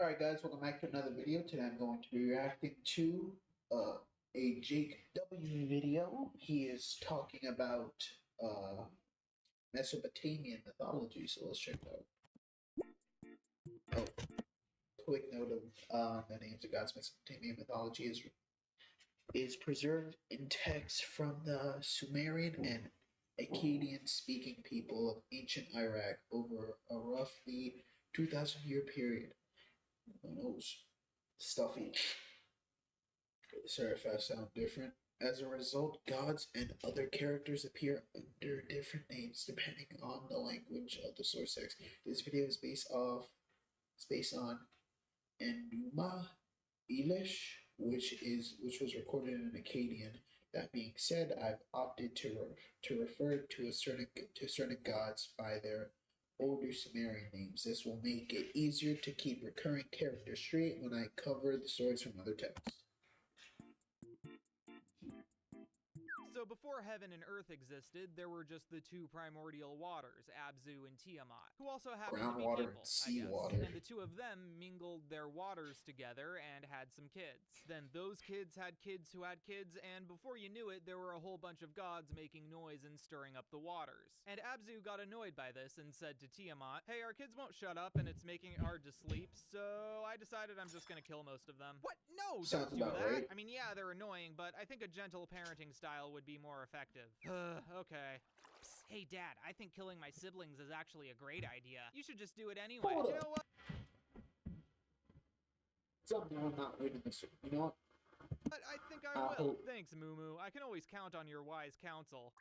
Alright guys, welcome back to another video. Today I'm going to be reacting to uh, a Jake W video. He is talking about uh, Mesopotamian mythology, so let's check it out. Oh, quick note of the names of gods. Mesopotamian mythology is preserved in texts from the Sumerian and Akkadian speaking people of ancient Iraq over a roughly 2,000 year period. Who knows? Stuffy. Sorry if I sound different. As a result, gods and other characters appear under different names depending on the language of the source text. This video is based on Enuma Elish, which was recorded in Akkadian. That being said, I've opted to refer to certain gods by their older Sumerian names. This will make it easier to keep recurring characters straight when I cover the stories from other texts. So before heaven and earth existed, there were just the two primordial waters, Abzu and Tiamat, who also happened to be Groundwater and people, I guess. seawater. And the two of them mingled their waters together and had some kids. Then those kids had kids who had kids, and before you knew it, there were a whole bunch of gods making noise and stirring up the waters. And Abzu got annoyed by this and said to Tiamat, "Hey, our kids won't shut up and it's making it hard to sleep, so I decided I'm just gonna kill most of them." What? No, Sounds don't do about that. right. I mean, yeah, they're annoying, but I think a gentle parenting style would be more effective. Okay. Psst, hey, Dad, I think killing my siblings is actually a great idea. You should just do it anyway. Hold You up. know what? Somehow I'm not reading this. You know what? But I think I I will. hope. Thanks, Moo. I can always count on your wise counsel.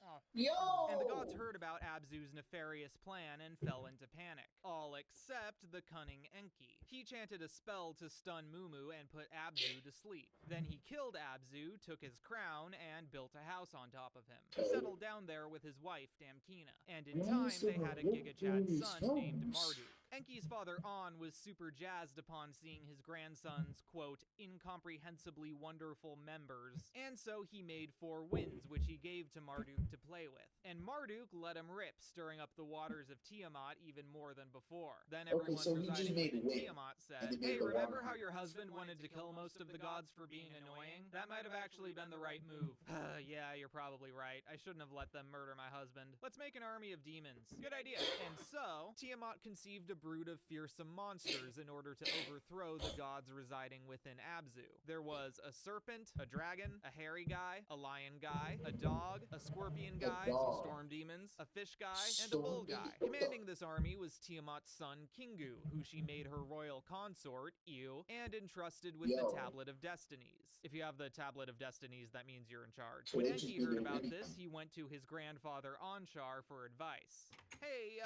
Oh. Yo! And the gods heard about Abzu's nefarious plan and fell into panic. All except the cunning Enki. He chanted a spell to stun Mumu and put Abzu to sleep. Then he killed Abzu, took his crown, and built a house on top of him. He settled down there with his wife, Damkina. And in time, they had a Gigachad son named Marduk. Enki's father On was super jazzed upon seeing his grandson's, quote, incomprehensibly wonderful members, and so he made 4 winds, which he gave to Marduk to play with. And Marduk let him rip, stirring up the waters of Tiamat even more than before. Then everyone so he just residing made within wind, Tiamat and said, then made "Hey, the remember water how higher." your husband wanted to kill most of the gods for being annoying? That might have actually been the right move." Yeah, you're probably right. I shouldn't have let them murder my husband. Let's make an army of demons. Good idea. And so, Tiamat conceived a brood of fearsome monsters in order to overthrow the gods residing within Abzu. There was a serpent, a dragon, a hairy guy, a lion guy, a dog, a scorpion guy, some dog. storm demons, a fish guy, and a Storm bull demon? guy. What the- Commanding this army was Tiamat's son Kingu, who she made her royal consort, Ew, and entrusted with the Yo. Tablet of Destinies. If you have the Tablet of Destinies, that means you're in charge. So When they just Enki do heard their about bidding. this, he went to his grandfather Anshar for advice. "Hey,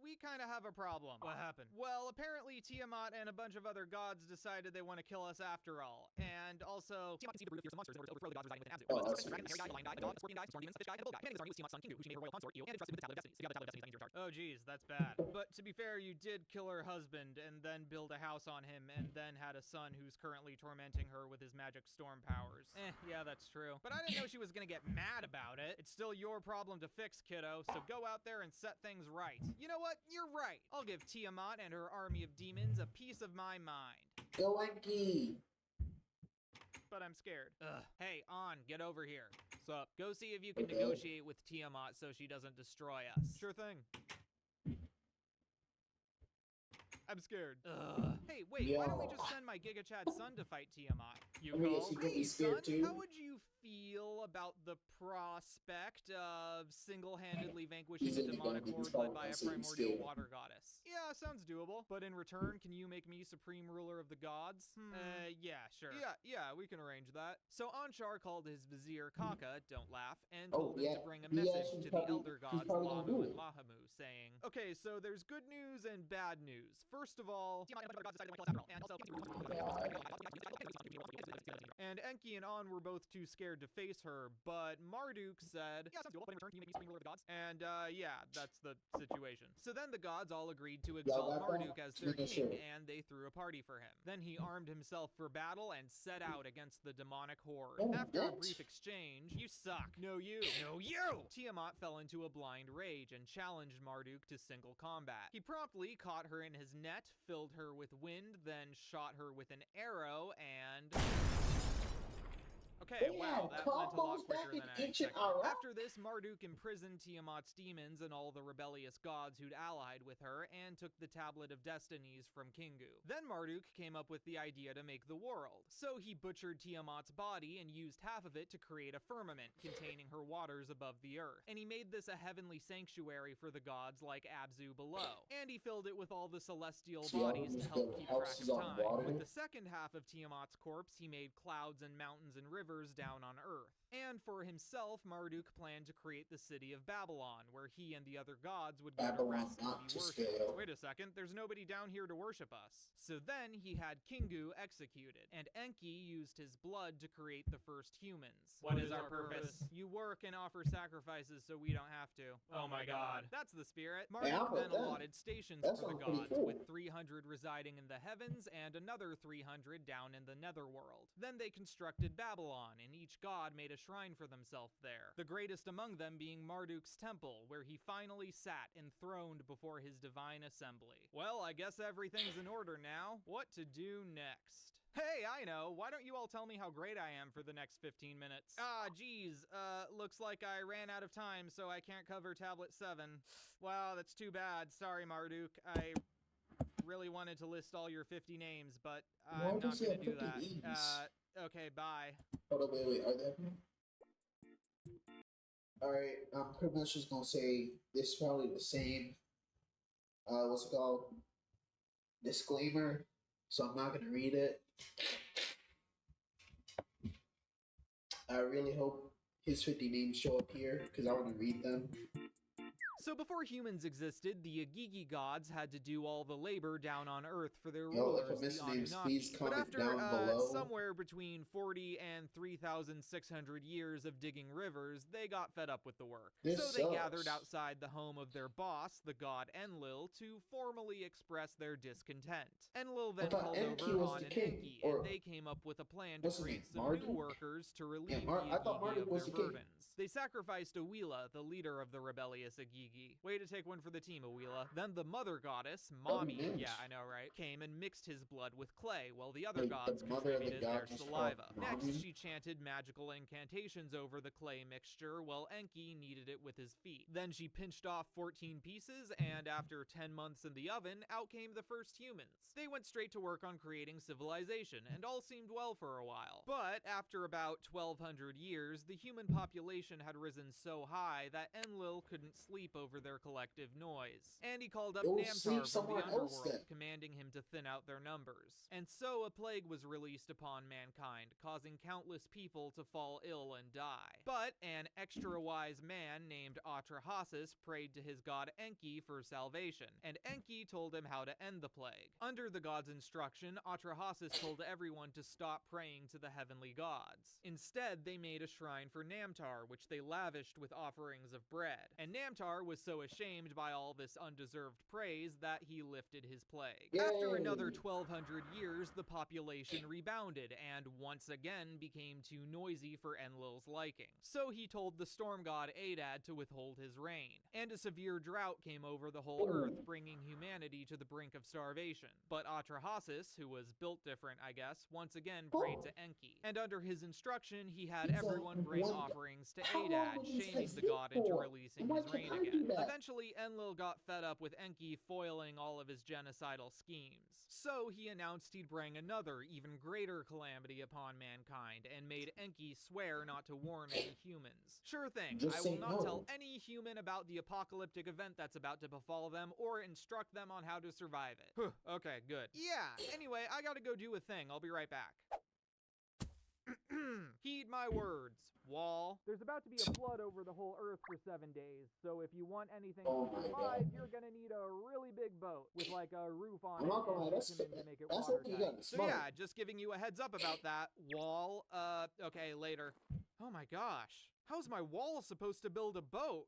we kind of have a problem." "What happened?" "Well, apparently Tiamat and a bunch of other gods decided they want to kill us after all. And also, Tiamat conceived a brood of fearsome monsters in order to overthrow the gods residing within Abzu. There was a serpent, a dragon, a hairy guy, a lion guy, a dog, a scorpion guy, some storm demons, a fish guy, and a bull guy. Commanding this army was Tiamat's son Kingu, who she made her royal consort, Io, and entrusted with the Tablet of Destinies. If you have the Tablet of Destinies, that means you're in charge. Oh geez, that's bad. But to be fair, you did kill her husband and then build a house on him and then had a son who's currently tormenting her with his magic storm powers. Yeah, that's true. But I didn't know she was gonna get mad about it. It's still your problem to fix, kiddo, so go out there and set things right. You know what? You're right. I'll give Tiamat and her army of demons a piece of my mind. Go Enki! But I'm scared. Ugh. Hey, On, get over here. Sup? Go see if you can Okay. negotiate with Tiamat so she doesn't destroy us. Sure thing. I'm scared. Ugh. Hey, wait, why don't we just send my Gigachad son to fight Tiamat? You I mean, is call? he gonna be Hey, scared son, too? how would you feel about the prospect of single-handedly vanquishing He's a only demonic gonna be horde led by a traumatized and primordial scared. water goddess? Yeah, sounds doable. But in return, can you make me supreme ruler of the gods? Yeah, sure. Yeah, we can arrange that. So Anshar called his vizier Kaka, don't laugh, and Oh, told him yeah. to bring a He message actually to the probably- elder he's gods probably gonna do Lahu it. and Lahamu, saying, "Okay, so there's good news and bad news. First of all, Tiamat and a bunch of other gods decided they want to kill us after all, and also And Enki and An were both too scared to face her, but Marduk said, yeah, sounds doable, but in return, can you make me supreme ruler of the gods? And yeah, that's the situation. So then the gods all agreed to exalt Marduk as their king, and they threw a party for him. Then he armed himself for battle and set out against the demonic horde. After a brief exchange, you suck. No, you. No, you! Tiamat fell into a blind rage and challenged Marduk to single combat. He promptly caught her in his net, filled her with wind, then shot her with an arrow, and... Okay, wow, that went a lot quicker than I expected. After this, Marduk imprisoned Tiamat's demons and all the rebellious gods who'd allied with her, and took the Tablet of Destinies from Kingu. Then Marduk came up with the idea to make the world. So he butchered Tiamat's body and used half of it to create a firmament containing her waters above the earth. And he made this a heavenly sanctuary for the gods like Abzu below. And he filled it with all the celestial bodies to help keep track of time. With the second half of Tiamat's corpse, he made clouds and mountains and rivers down on Earth. And for himself, Marduk planned to create the city of Babylon, where he and the other gods would go to rest and be worshipped. Wait a second, there's nobody down here to worship us. So then he had Kingu executed, and Enki used his blood to create the first humans. What is our purpose? You work and offer sacrifices so we don't have to. Oh my god. That's the spirit. Marduk then allotted stations for the gods, with 300 residing in the heavens and another 300 down in the netherworld. Then they constructed Babylon, and each god made a shrine for themselves there, the greatest among them being Marduk's temple, where he finally sat enthroned before his divine assembly. Well, I guess everything's in order now. What to do next? Hey, I know. Why don't you all tell me how great I am for the next 15 minutes? Ah, geez. Looks like I ran out of time, so I can't cover Tablet 7. Wow, that's too bad. Sorry, Marduk. I really wanted to list all your 50 names, but I'm not gonna do that. Okay, bye. Hold on, wait, are there? Alright, I'm pretty much just gonna say this is probably the same, what's it called? Disclaimer, so I'm not gonna read it. I really hope his 50 names show up here, because I want to read them. So before humans existed, the Agigi gods had to do all the labor down on Earth for their rulers, the Anunnaki. But after somewhere between 40 and 3,600 years of digging rivers, they got fed up with the work. So they gathered outside the home of their boss, the god Enlil, to formally express their discontent. Enlil then called over An and Enki, and they came up with a plan to create some new workers to relieve the Agigi of their burdens. They sacrificed Awila, the leader of the rebellious Agigi. Way to take one for the team, Awila. Then the mother goddess, Mami, yeah, I know, right, came and mixed his blood with clay, while the other gods contributed their saliva. Next, she chanted magical incantations over the clay mixture, while Enki kneaded it with his feet. Then she pinched off 14 pieces, and after 10 months in the oven, out came the first humans. They went straight to work on creating civilization, and all seemed well for a while. But after about 1,200 years, the human population had risen so high that Enlil couldn't sleep over their collective noise. And he called up Namtar from the underworld, commanding him to thin out their numbers. And so a plague was released upon mankind, causing countless people to fall ill and die. But an extra-wise man named Atrahasis prayed to his god Enki for salvation, and Enki told him how to end the plague. Under the god's instruction, Atrahasis told everyone to stop praying to the heavenly gods. Instead, they made a shrine for Namtar, which they lavished with offerings of bread. And Namtar was so ashamed by all this undeserved praise that he lifted his plague. Yay! After another 1,200 years, the population rebounded and once again became too noisy for Enlil's liking. So he told the storm god Adad to withhold his reign, and a severe drought came over the whole earth, bringing humanity to the brink of starvation. But Atrahasis, who was built different, I guess, once again prayed to Enki, and under his instruction, he had everyone bring offerings to Adad, shaming the god into releasing his reign again. Eventually, Enlil got fed up with Enki foiling all of his genocidal schemes. So he announced he'd bring another, even greater calamity upon mankind, and made Enki swear not to warn any humans. Sure thing, I will not tell any human about the apocalyptic event that's about to befall them, or instruct them on how to survive it. Okay, good. Yeah, anyway, I gotta go do a thing. I'll be right back. Heed my words, Wall. There's about to be a flood over the whole Earth for 7 days, so if you want anything Oh to my survive, God. you're gonna need a really big boat with like a roof on I'm it not gonna lie, and that's bitumen to make it what you watertight. got. So yeah, just giving you a heads up about that, Wall. Okay, later. Oh my gosh. How's my wall supposed to build a boat?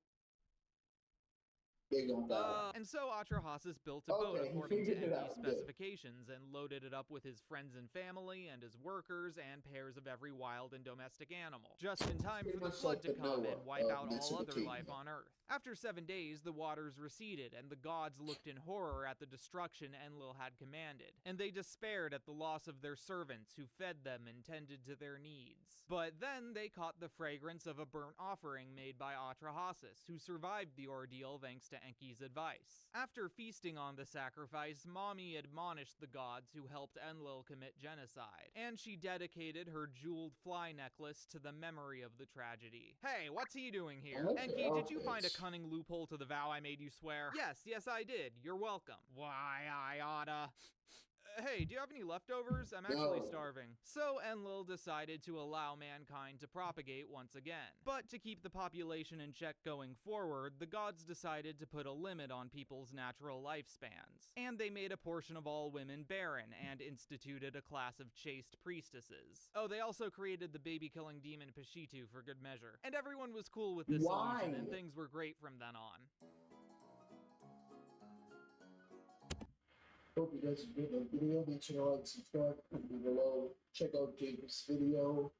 They're gonna die. And so Atrahasis built a boat Okay, he according to figured it Enki's out. Good. specifications and loaded it up with his friends and family and his workers and pairs of every wild and domestic animal, just in time Pretty for the much flood like to the come Noah and wipe of out all other Mesopotamia. life on Earth. After 7 days, the waters receded, and the gods looked in horror at the destruction Enlil had commanded, and they despaired at the loss of their servants who fed them and tended to their needs. But then they caught the fragrance of a burnt offering made by Atrahasis, who survived the ordeal thanks to Enki's advice. After feasting on the sacrifice, Mommy admonished the gods who helped Enlil commit genocide, and she dedicated her jeweled fly necklace to the memory of the tragedy. Hey, what's he doing here? I like Enki, the did you find a outfits. cunning loophole to the vow I made you swear? Yes, I did. You're welcome. Why, I oughta... Hey, do you have any leftovers? I'm actually No. starving. So Enlil decided to allow mankind to propagate once again. But to keep the population in check going forward, the gods decided to put a limit on people's natural lifespans. And they made a portion of all women barren and instituted a class of chaste priestesses. Oh, they also created the baby-killing demon Peshitu for good measure. And everyone was cool with this solution, and things were great from then on. Hope you guys enjoyed the video. Make sure to like, subscribe, comment below. Check out Jacob's video.